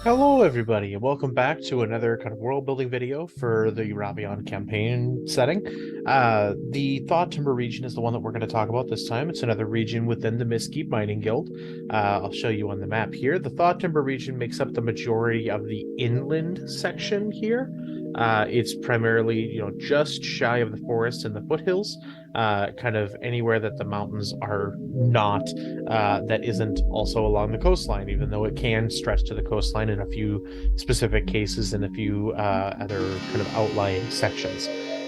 Hello, everybody, and welcome back to another kind of world building video for the Ravion campaign setting. The Thawtimber region is the one that we're going to talk about this time. It's another region within the Mesquite Mining Guild. I'll show you on the map here. The Thawtimber region makes up the majority of the inland section here. It's primarily, just shy of the forest and the foothills, kind of anywhere that the mountains are not that isn't also along the coastline, even though it can stretch to the coastline in a few specific cases and a few other kind of outlying sections.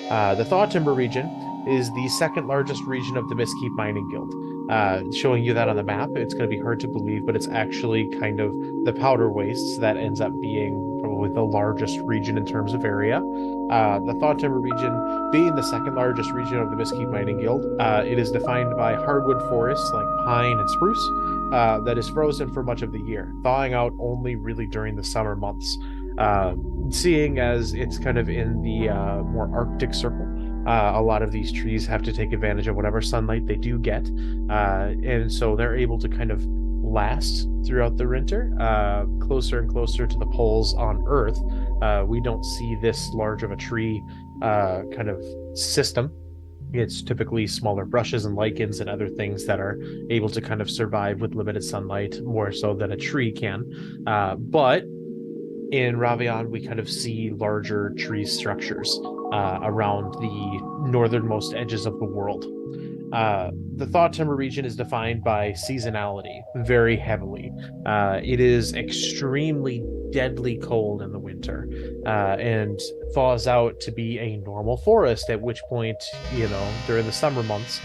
The Thawtimber region is the second largest region of the Mesquite Mining Guild. Showing you that on the map, it's going to be hard to believe, but it's actually kind of the powder wastes that ends up being probably the largest region in terms of area. The Thawtimber region being the second largest region of the Mesquite Mining Guild, it is defined by hardwood forests like pine and spruce that is frozen for much of the year, thawing out only really during the summer months. Seeing as it's kind of in the more Arctic circle, a lot of these trees have to take advantage of whatever sunlight they do get, and so they're able to kind of last throughout the winter, closer and closer to the poles on Earth. We don't see this large of a tree kind of system. It's typically smaller brushes and lichens and other things that are able to kind of survive with limited sunlight more so than a tree can. But in Ravion, we kind of see larger tree structures around the northernmost edges of the world. The Thawtimber region is defined by seasonality very heavily. It is extremely deadly cold in the winter and thaws out to be a normal forest, at which point, during the summer months,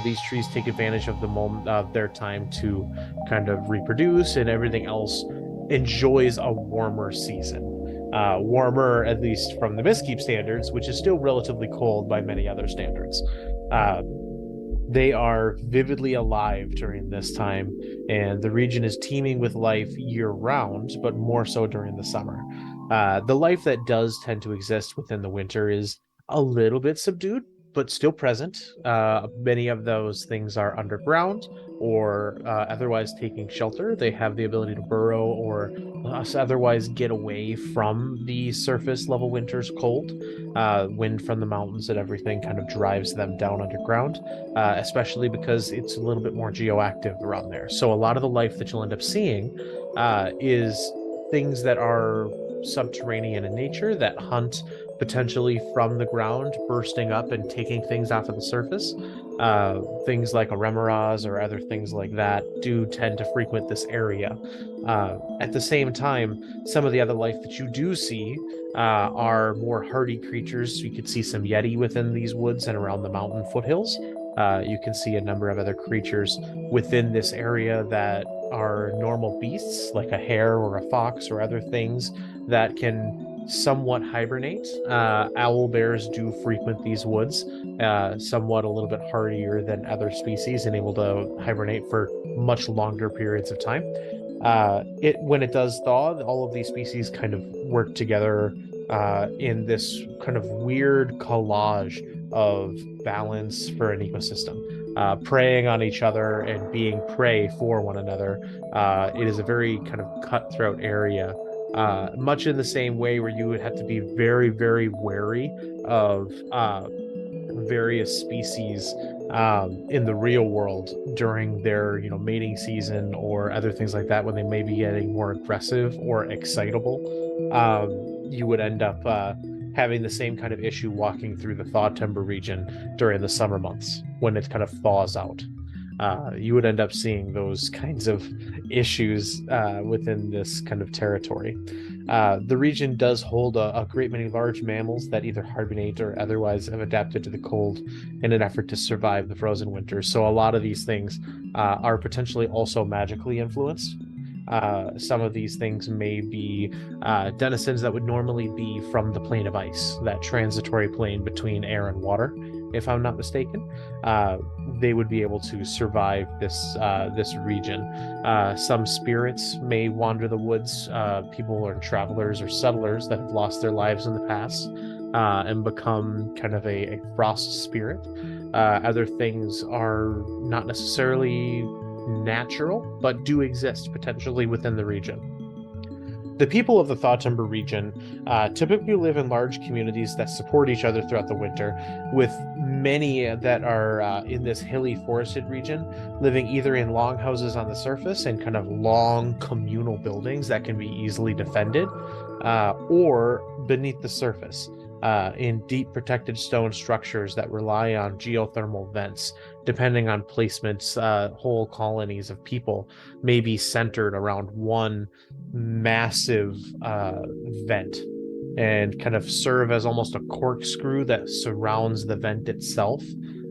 these trees take advantage of the moment of their time to kind of reproduce, and everything else enjoys a warmer season. Warmer, at least from the Mesquite standards, which is still relatively cold by many other standards. Uh, they are vividly alive during this time, and the region is teeming with life year round, but more so during the summer. The life that does tend to exist within the winter is a little bit subdued, but still present. Many of those things are underground or otherwise taking shelter. They have the ability to burrow or otherwise get away from the surface level winter's cold. Wind from the mountains and everything kind of drives them down underground, especially because it's a little bit more geoactive around there. So a lot of the life that you'll end up seeing is things that are subterranean in nature that hunt potentially from the ground, bursting up and taking things off of the surface. Things like remoras or other things like that do tend to frequent this area. At the same time, some of the other life that you do see are more hardy creatures. You could see some yeti within these woods and around the mountain foothills. You can see a number of other creatures within this area that are normal beasts, like a hare or a fox or other things that can somewhat hibernate. Owl bears do frequent these woods, somewhat a little bit hardier than other species and able to hibernate for much longer periods of time. It when it does thaw, all of these species kind of work together in this kind of weird collage of balance for an ecosystem, preying on each other and being prey for one another. It is a very kind of cutthroat area, much in the same way where you would have to be very, very wary of various species in the real world during their mating season or other things like that when they may be getting more aggressive or excitable. You would end up having the same kind of issue walking through the Thawtimber region during the summer months when it kind of thaws out. You would end up seeing those kinds of issues within this kind of territory. The region does hold a great many large mammals that either hibernate or otherwise have adapted to the cold in an effort to survive the frozen winters. So a lot of these things are potentially also magically influenced. Some of these things may be denizens that would normally be from the plane of ice, that transitory plane between air and water, if I'm not mistaken. They would be able to survive this region. Some spirits may wander the woods. People or travelers or settlers that have lost their lives in the past and become kind of a frost spirit. Other things are not necessarily natural, but do exist potentially within the region. The people of the Thawtimber region typically live in large communities that support each other throughout the winter, with many that are in this hilly forested region living either in longhouses on the surface and kind of long communal buildings that can be easily defended, or beneath the surface. In deep protected stone structures that rely on geothermal vents. Depending on placements, whole colonies of people may be centered around one massive vent and kind of serve as almost a corkscrew that surrounds the vent itself,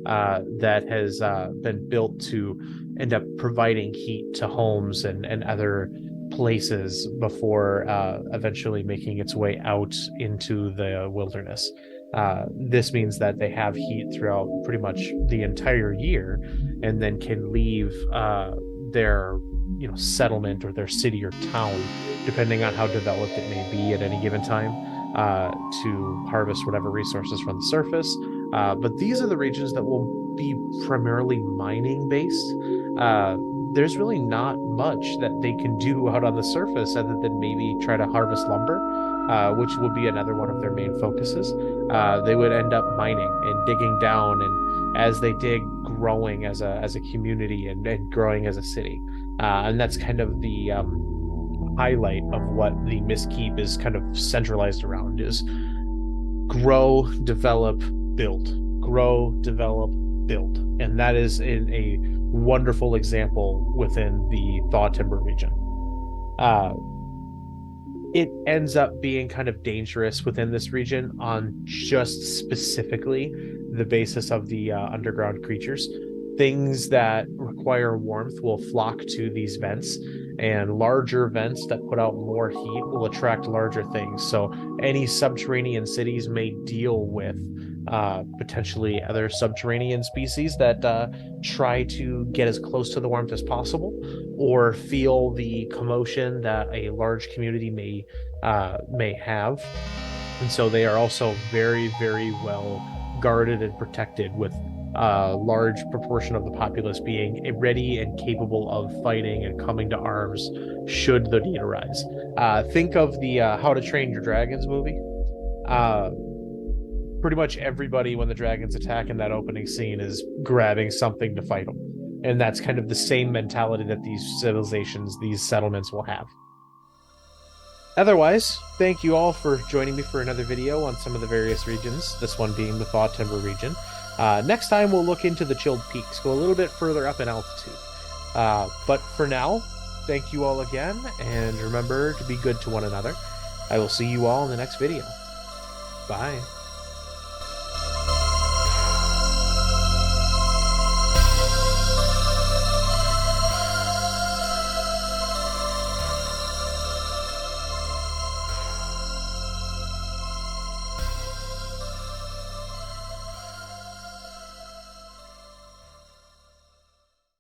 that has been built to end up providing heat to homes and other places before eventually making its way out into the wilderness. This means that they have heat throughout pretty much the entire year, and then can leave their settlement or their city or town, depending on how developed it may be at any given time, to harvest whatever resources from the surface. But these are the regions that will be primarily mining based. There's really not much that they can do out on the surface other than maybe try to harvest lumber, which would be another one of their main focuses. They would end up mining and digging down, and as they dig, growing as a community and growing as a city. And that's kind of the highlight of what the Mistkeep is kind of centralized around: is grow, develop, build. Grow, develop, build. And that is in a wonderful example within the Thawtimber region. It ends up being kind of dangerous within this region on just specifically the basis of the underground creatures. Things that require warmth will flock to these vents, and larger vents that put out more heat will attract larger things. So any subterranean cities may deal with potentially other subterranean species that try to get as close to the warmth as possible, or feel the commotion that a large community may have. And so they are also very, very well guarded and protected, with a large proportion of the populace being ready and capable of fighting and coming to arms should the need arise. Think of the How to Train Your Dragons movie. Pretty much everybody, when the dragons attack in that opening scene, is grabbing something to fight them. And that's kind of the same mentality that these civilizations, these settlements will have. Otherwise, thank you all for joining me for another video on some of the various regions, this one being the Thawtimber region. Next time, we'll look into the Chilled Peaks, go a little bit further up in altitude. But for now, thank you all again, and remember to be good to one another. I will see you all in the next video. Bye.